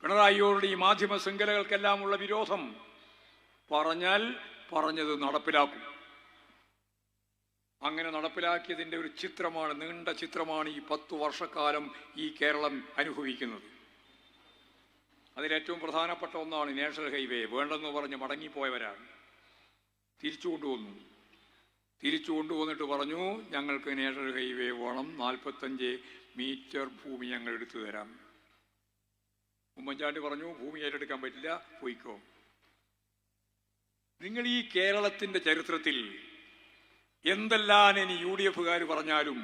പിണറായിയോട് ഈ മാധ്യമ ശൃംഖലകൾക്കെല്ലാമുള്ള വിരോധം പറഞ്ഞാൽ പറഞ്ഞത് നടപ്പിലാക്കും. അങ്ങനെ നടപ്പിലാക്കിയതിൻ്റെ ഒരു ചിത്രമാണ്, നീണ്ട ചിത്രമാണ് ഈ 10 വർഷക്കാലം ഈ കേരളം അനുഭവിക്കുന്നത്. അതിലേറ്റവും പ്രധാനപ്പെട്ട ഒന്നാണ് നാഷണൽ ഹൈവേ. വേണ്ടെന്ന് പറഞ്ഞ് മടങ്ങിപ്പോയവരാണ്. തിരിച്ചു കൊണ്ടുവന്നിട്ട് പറഞ്ഞു, ഞങ്ങൾക്ക് നാഷണൽ ഹൈവേ വേണം, 45 മീറ്റർ ഭൂമി ഞങ്ങൾ എടുത്തു തരാം. ഉമ്മൻചാണ്ടി പറഞ്ഞു, ഭൂമി ഏറ്റെടുക്കാൻ പറ്റില്ല, പോയിക്കോ. നിങ്ങൾ ഈ കേരളത്തിൻ്റെ ചരിത്രത്തിൽ എന്തെല്ലാം ഇനി UDF-കാർ പറഞ്ഞാലും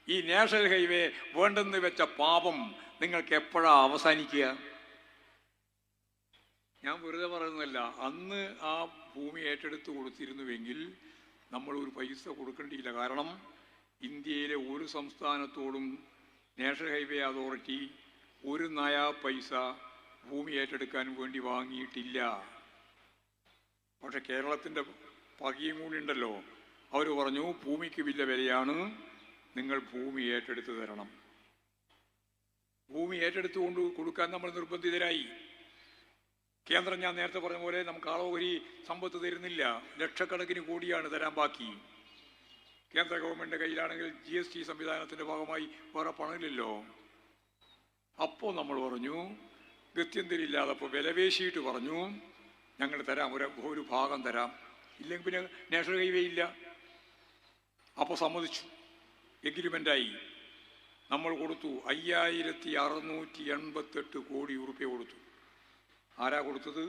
ഈ നാഷണൽ ഹൈവേ വേണ്ടെന്ന് വെച്ച പാപം നിങ്ങൾക്ക് എപ്പോഴാണ് അവസാനിക്കുക? ഞാൻ വെറുതെ പറയുന്നതല്ല. അന്ന് ആ ഭൂമി ഏറ്റെടുത്ത് കൊടുത്തിരുന്നുവെങ്കിൽ നമ്മൾ ഒരു പൈസ കൊടുക്കേണ്ടിയില്ല. കാരണം ഇന്ത്യയിലെ ഒരു സംസ്ഥാനത്തോടും നാഷണൽ ഹൈവേ അതോറിറ്റി ഒരു നയാ പൈസ ഭൂമി ഏറ്റെടുക്കാൻ വേണ്ടി വാങ്ങിയിട്ടില്ല. പക്ഷെ കേരളത്തിൻ്റെ പകയും കൂടി ഉണ്ടല്ലോ. അവർ പറഞ്ഞു, ഭൂമിക്ക് വലിയ വിലയാണ്, നിങ്ങൾ ഭൂമി ഏറ്റെടുത്ത് തരണം. ഭൂമി ഏറ്റെടുത്തുകൊണ്ട് കൊടുക്കാൻ നമ്മൾ നിർബന്ധിതരായി. കേന്ദ്രം ഞാൻ നേരത്തെ പറഞ്ഞ പോലെ നമുക്ക് ആളോഹരി സമ്പത്ത് തരുന്നില്ല. ലക്ഷക്കണക്കിന് കോടിയാണ് തരാൻ ബാക്കി. കേന്ദ്ര ഗവൺമെൻറ്റിൻ്റെ കയ്യിലാണെങ്കിൽ GST സംവിധാനത്തിൻ്റെ ഭാഗമായി വേറെ പണമില്ലല്ലോ. അപ്പോൾ നമ്മൾ പറഞ്ഞു, ഗത്യന്തരില്ലാതെ അപ്പോൾ വിലപേശിയിട്ട് പറഞ്ഞു, ഞങ്ങൾ തരാം, ഒരു ഭാഗം തരാം, ഇല്ലെങ്കിൽ പിന്നെ നാഷണൽ ഹൈവേ ഇല്ല. അപ്പോൾ സമ്മതിച്ചു, എഗ്രിമെൻ്റായി. നമ്മൾ കൊടുത്തു 5688 കോടി രൂപ കൊടുത്തു. ആരാ കൊടുത്തത്?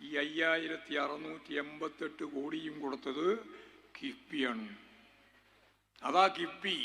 ഈ 5688 കോടിയും കൊടുത്തത് കിഫ്ബിയാണ്. അതാ കിഫ്ബി